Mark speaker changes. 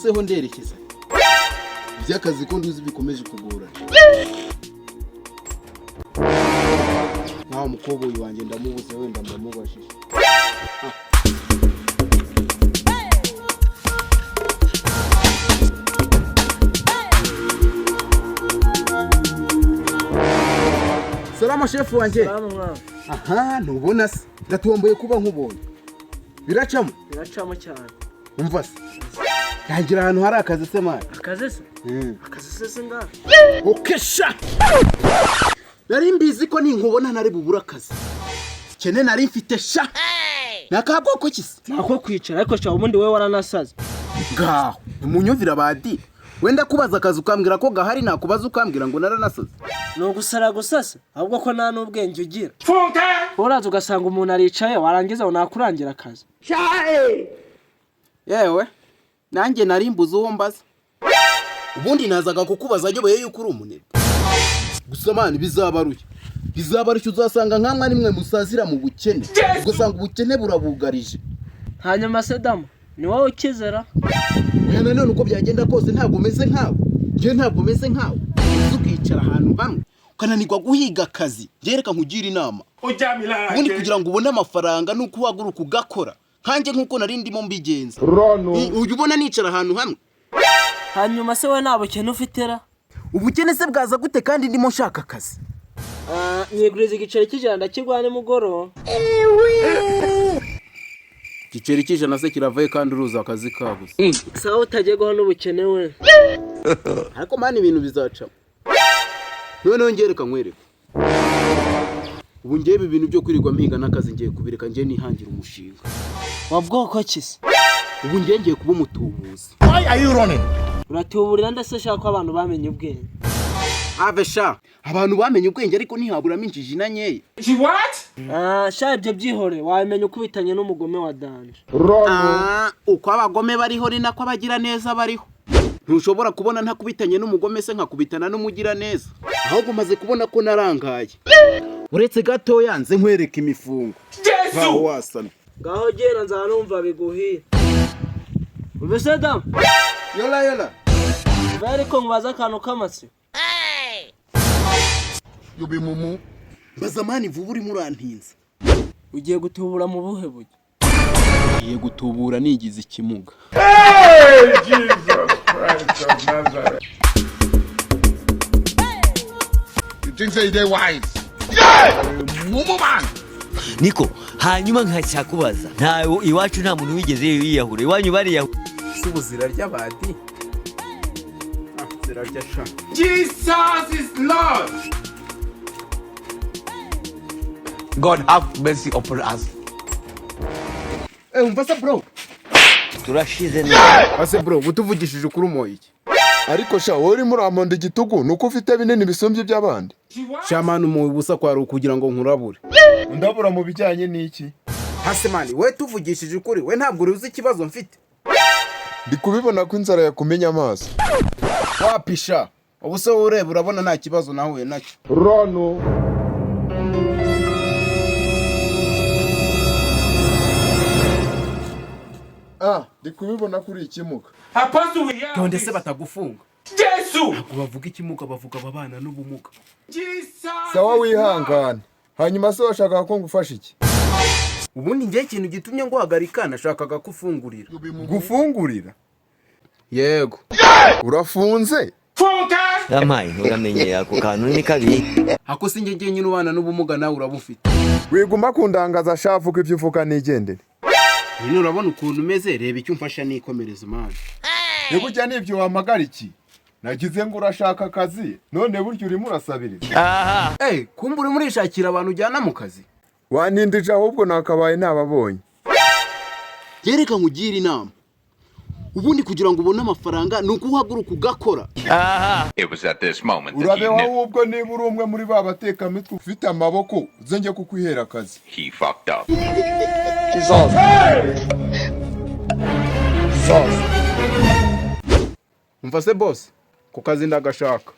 Speaker 1: ubuseho nderekeza by'akazi ko nduzi bikomeje kugora nta mukoboyi wanjye ndamubuze wenda ndamubashije Salama shefu wanjye. Aha, ntubona se. Ndatomboye kuba nkubonye. Biracamo
Speaker 2: cyane.
Speaker 1: Umva se. Yagira ahantu hari akazi se mari.
Speaker 2: Akazi se? Akazi se ngaho.
Speaker 1: Okesha. Nari mbizi ko ninkubona nari bubura akazi. Kene nari mfite sha. Nakabwoko kisi.
Speaker 2: Nako kwicara ariko sha ubundi wewe waranasaze.
Speaker 1: Ngaho, umunyumvira badi. Wenda kubaza akazi ukambwira ko gahari nakubaza ukambwira ngo naranasoze.
Speaker 2: No gusara gusasa ahubwo ko nta n'ubwenge ugira. Funka! Uraza ugasanga umuntu aricaye warangiza unakurangira akazi.
Speaker 1: Shae! Yewe, nanjye nari mbuze uwo mbaza. Ubundi nazaga kukubaza ayoboye yuko uri umunebwe. Gusa mani bizabaruye. Bizabaruye uzasanga nkamwe nimwe musazira mu bukene. Ugasanga ubukene burabugarije.
Speaker 2: Hanyuma se Dama, ni wowe ukizera?
Speaker 1: None uko byagenda kose ntabwo umeze nkawe. Je ntabwo umeze nkawe. Ukicara ahantu hamwe ukananirwa guhiga akazi. Jereka nkugira inama. Ubundi kugira ngo ubone amafaranga nuko waguruka ugakora. Kanje nkuko nari ndimo mbigenza. Uyu ubona nicara ahantu hamwe.
Speaker 2: Hanyuma se we nabo cyane ufitera?
Speaker 1: Ubukene se bwaza gute kandi ndimo nshaka akazi?
Speaker 2: Nyegureze igiceri cy'ijana kigwane mugoro.
Speaker 1: Igiceri cy'ijana se kiravaye kandi uruza akazi kabuze.
Speaker 2: Sawa utagegaho n'ubukene we.
Speaker 1: Ariko mani ibintu bizaca. None ngereka nkwereka. Ubu ngiye ibintu byo kwirirwa mpiga n'akazi ngiye kubireka ngiye nihangira umushinga.
Speaker 2: Wabwoko kisi?
Speaker 1: Ubu ngiye kuba umutubuzi.
Speaker 3: Why are you running?
Speaker 2: Uratuburira ndase shaka abantu bamenye ubwenge.
Speaker 1: Abesha, abantu bamenye ubwenge ariko ntihaburamo injiji na nyeye.
Speaker 3: What?
Speaker 2: Sha ibyo byihore wamenye ukubitanye n'umugome wa danje.
Speaker 1: Uko abagome bariho ni nako abagira neza bariho. Ntushobora kubona ntakubitanye n'umugome se nkakubitana n'umugira neza. Ahubwo maze kubona ko narangaye. Uretse gato yanze nkwereka imifungo. Baho wasana.
Speaker 2: Gaho gera nzana numva biguhira. Ubese Dama?
Speaker 1: Yola.
Speaker 2: Bari ko ngbaza akantu kamatsi.
Speaker 1: Yobe mumu. Bazamani vuba uri murantinza.
Speaker 2: Ugiye gutubura mu buhe buryo?
Speaker 1: Ugiye gutubura nigize ikimuga.
Speaker 3: Hey, Jesus Christ of Nazareth. You think say they wise? Mumu man.
Speaker 4: Niko, hanyuma nkacyakubaza. Ntawe iwacu nta muntu wigeze yiyahure. Iwanyu bariyahure.
Speaker 1: Subuzira ry'abadi. Zira ryasha.
Speaker 3: Jesus is Lord. God have mercy upon us.
Speaker 1: Umva se bro.
Speaker 4: Turashize neza.
Speaker 1: Ase bro, butuvugishije kuri umoye iki?
Speaker 5: Ariko sha wowe uri muri amonde igitugu nuko ufite binini bisumbye by'abandi.
Speaker 1: Shamanu mu busa kwa ru kugira ngo nkurabure.
Speaker 5: Ndabura mu bijyanye n'iki?
Speaker 1: Hase mani, we tuvugishije kuri, we ntabwo uruzi ikibazo mfite.
Speaker 5: Ndi kubibona ko inzara yakumenya amaso.
Speaker 1: Wapisha. Ubuse ureba urabona nta kibazo nahuye nacyo.
Speaker 5: Rono. Ndi kubibona kuri ikimuka.
Speaker 3: Apostle we hear.
Speaker 1: None se batagufunga.
Speaker 3: Jesus.
Speaker 1: Bavuga ikimuka bavuga babana n'ubumuga.
Speaker 3: Jesus.
Speaker 5: Sawa wihangane. Hanyuma se washaka ko ngufasha iki?
Speaker 1: Ubundi ngiye ikintu gitumye ngo hagarika nashakaga kufungurira.
Speaker 5: Gufungurira?
Speaker 1: Yego.
Speaker 5: Urafunze?
Speaker 3: Funka.
Speaker 4: Yamaye nturamenye ako kantu ni kabi.
Speaker 1: Hako singe ngiye nyine ubana n'ubumuga nawe urabufite.
Speaker 5: Wiguma kundangaza shafu ko ibyo uvuga nigendere.
Speaker 1: Nyine urabona ukuntu umeze reba icyo umfasha nikomereza imana.
Speaker 5: Yego cyane ibyo wamagara iki? Nagize ngo urashaka akazi none buryo urimo urasabiriza.
Speaker 1: Kumbura muri shakira abantu ujyana mu kazi.
Speaker 5: Wanindije ahubwo nakabaye ntababonye.
Speaker 1: Yereka nkugira inama. Ubundi kugira ngo ubone amafaranga nuko uhaguruka ugakora.
Speaker 6: It was at this moment that
Speaker 5: Urabe ahubwo niba uri umwe muri babateka mitwe ufite amaboko zenge kukwihera akazi.
Speaker 6: he fucked up.
Speaker 5: Jesus.
Speaker 1: Umva se boss, ku kazi ndagashaka.